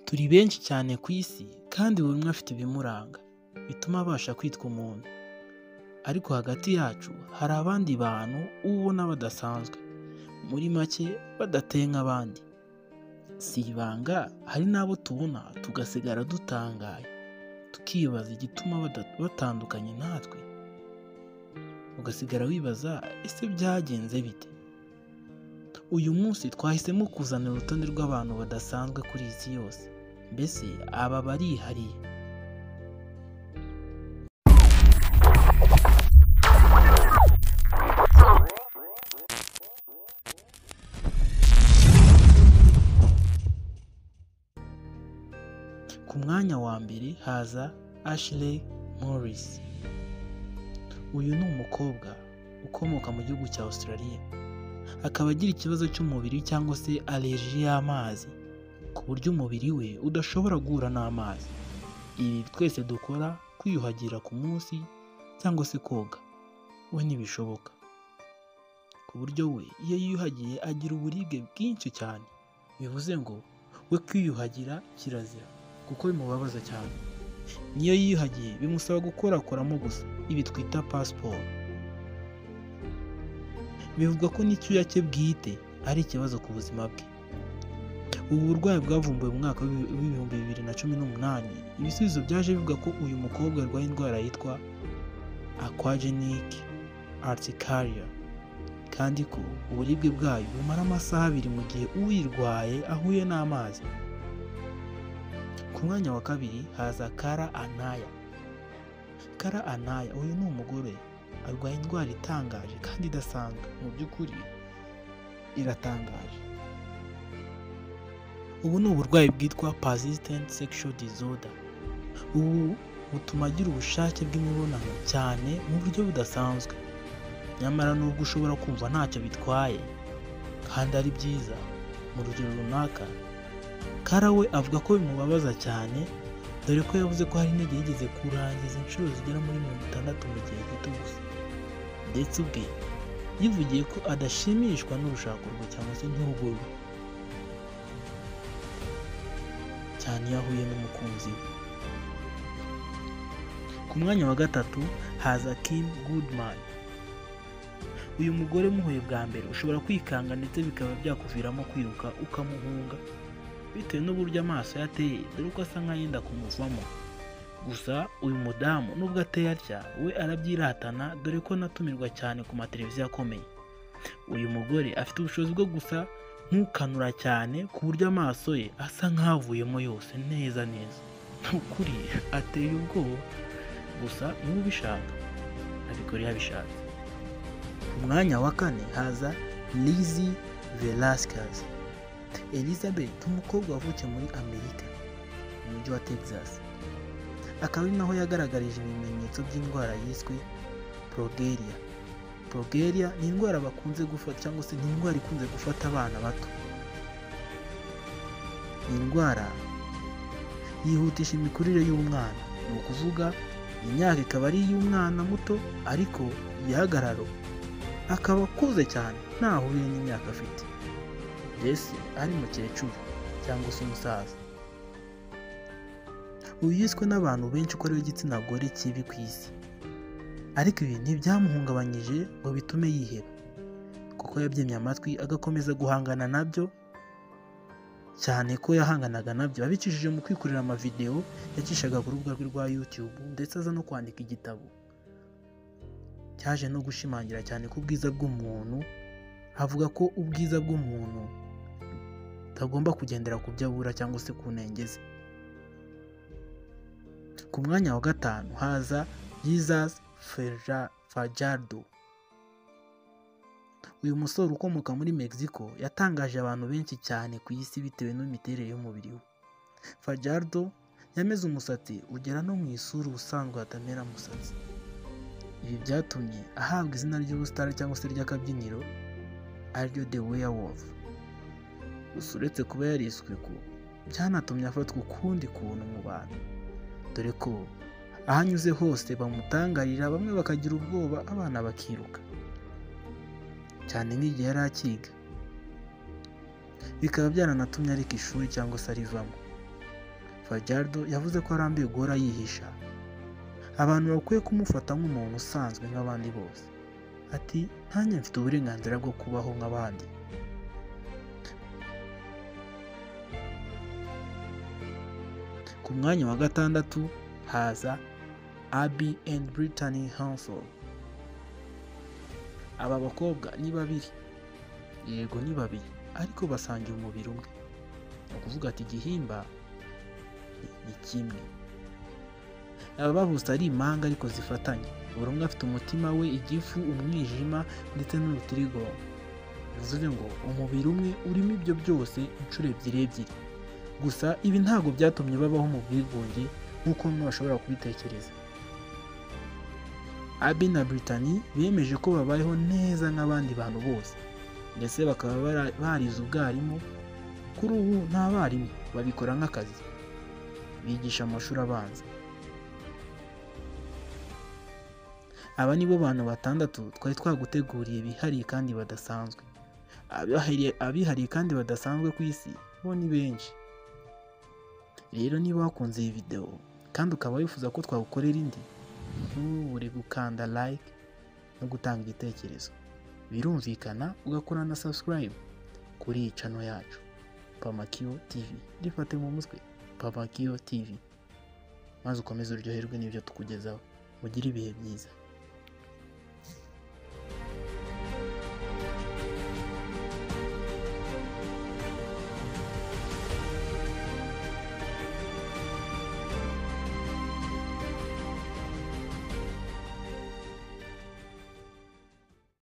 Turi benshi cyane ku isi kandi buri umwe afite ibimuranga bituma abasha kwitwa umuntu. Ariko hagati yacu hari abandi bantu uba ubona badasanzwe, muri make badateye nk'abandi. Si ibanga, hari n'abo tubona tugasigara dutangaye, tukibaza igituma batandukanye natwe. Ugasigara wibaza, ese byagenze bite? Uyu munsi twahisemo kuzana urutonde rw'abantu badasanzwe kuri isi yose. Mbese aba barihariye. Ku mwanya wa mbere haza Ashley Morris. Uyu ni umukobwa ukomoka mu gihugu cya Australia. Akaba agira ikibazo cy'umubiri cyangwa se allergie y'amazi, ku buryo umubiri we udashobora guhura n'amazi. Ibi twese dukora, kwiyuhagira ku munsi cyangwa se koga, we ntibishoboka. Ku buryo we iyo yiyuhagiye agira uburibwe bwinshi cyane. Bivuze ngo we kwiyuhagira kirazira kuko bimubabaza cyane. Niyo yiyuhagiye bimusaba gukorakoramo gusa, ibi twita passport. Bivuga ko n'icyuya cye bwite ari ikibazo ku buzima bwe. Ubu burwayi bwavumbuwe mu mwaka w'ibihumbi 2018. Ibisubizo byaje bivuga ko uyu mukobwa arwaye indwara yitwa aquagenic urticaria, kandi ko uburibwe bwayo bumara amasaha 2 mu gihe uyirwaye ahuye n'amazi. Ku mwanya wa kabiri haza Cara Anaya. Cara Anaya uyu ni umugore arwaye indwara itangaje kandi idasanzwe. Mu by'ukuri iratangaje. Ubu ni uburwayi bwitwa persistent sexual disorder. Ubu butuma agira ubushake bw'imibonano cyane mu buryo budasanzwe. Nyamara nubwo ushobora kumva ntacyo bitwaye kandi ari byiza mu rugero runaka, Cara we avuga ko bimubabaza cyane, dore ko yavuze ko hari intege yigeze kurangiza inshuro zigera muri 60 mu gihe gito gusa. Ndetse ubwe yivugiye ko adashimishwa n'urushako rwe cyangwa se n'urugo rwe, cyane iyo ahuye n'umukunzi we. Ku mwanya wa gatatu haza Kim Goodman. Uyu mugore muhuye bwa mbere ushobora kwikanga ndetse bikaba byakuviramo kwiruka ukamuhunga bitewe n'uburyo amaso yateye, dore ko asa nk'ayenda kumuvamo. Gusa uyu mudamu nubwo ateye atya, we arabyiratana, dore ko anatumirwa cyane ku mateleviziyo akomeye. Uyu mugore afite ubushobozi bwo gusa nk'ukanura cyane ku buryo amaso ye asa nk'avuyemo yose neza neza. Ukuri ateye ubwoba, gusa niba ubishaka abikora yabishatse. Ku mwanya wa kane haza Lizzie Velasquez. Elizabeth, umukobwa wavukiye muri Amerika mu mujyi wa Texas. Akaba ari naho yagaragarije ibimenyetso by'indwara yiswe progeria. Progeria ni indwara bakunze gufata cyangwa se ni indwara ikunze gufata abana bato. Ni indwara yihutisha imikurire y'umwana. Ni ukuvuga imyaka ikaba ari iy'umwana muto, ariko igihagararo akaba akuze cyane ntahuriye n'imyaka afite. Mbese ari mukecuru cyangwa se umusaza. Uyu yiswe n'abantu benshi ko ariwe gitsina gore kibi ku isi. Ariko ibi ntibyamuhungabanyije ngo bitume yiheba, kuko yabyemye amatwi agakomeza guhangana nabyo, cyane ko yahanganaga nabyo abicishije mu kwikorera amavideo yacishaga ku rubuga rwe rwa YouTube, ndetse aza no kwandika igitabo cyaje no gushimangira cyane ku bwiza bw'umuntu. Avuga ko ubwiza bw'umuntu tagomba kugendera ku byo abura cyangwa se ku ntege ze. Ku mwanya wa gatanu haza Jesus Fajardo. Uyu musore ukomoka muri Mexico yatangaje abantu benshi cyane ku isi bitewe n'imiterere y'umubiri we. Fajardo yameze umusatsi ugera no mu isura ubusanzwe hatamera umusatsi. Ibi byatumye ahabwa izina ry'ubusitani cyangwa se ry'akabyiniro ariryo The Werewolf. Gusa uretse kuba yariswe ko, byanatumye afatwa ukundi kuntu mu bantu, dore ko ahanyuze hose bamutangarira, bamwe bakagira ubwoba, abana bakiruka cyane nk'igihe yari akiga. Bikaba byaranatumye ariko ishuri cyangwa se arivamo. Fajardo yavuze ko arambiwe guhora yihisha. Abantu bakwiye kumufata nk'umuntu usanzwe nk'abandi bose. Ati ntanjye mfite uburenganzira bwo kubaho nk'abandi. Ku mwanya wa gatandatu haza Abby and Brittany Hansel. Aba bakobwa ni babiri, yego ni babiri, ariko basangiye umubiri umwe. Ni ukuvuga ati igihimba ni kimwe. Aba babuze ari impanga ariko zifatanye. Buri umwe afite umutima we, igifu, umwijima ndetse n'urutirigongo. Bivuze ngo umubiri umwe urimo ibyo byose inshuro ebyiri. Gusa ibi ntabwo byatumye babaho mu bwigunge nk'uko bamwe bashobora kubitekereza. Abby na Brittany bemeje ko babayeho neza nk'abandi bantu bose, ndetse bakaba barize ubwarimu. Kuri ubu nta barimu, babikora nk'akazi, bigisha amashuri abanza. Aba nibo bantu batandatu twari twaguteguriye bihariye kandi badasanzwe. Abihariye kandi badasanzwe ku isi bo ni benshi. Rero niba wakunze iyi video kandi ukaba wifuza ko twagukorera indi, ntubure gukanda like no gutanga igitekerezo. Birumvikana ugakora na subscribe kuri iyi channel yacu Pamakio TV. Rifate mu mutwe Pamakio TV, maze ukomeze uryoherwe n'ibyo tukugezaho. Mugire ibihe byiza.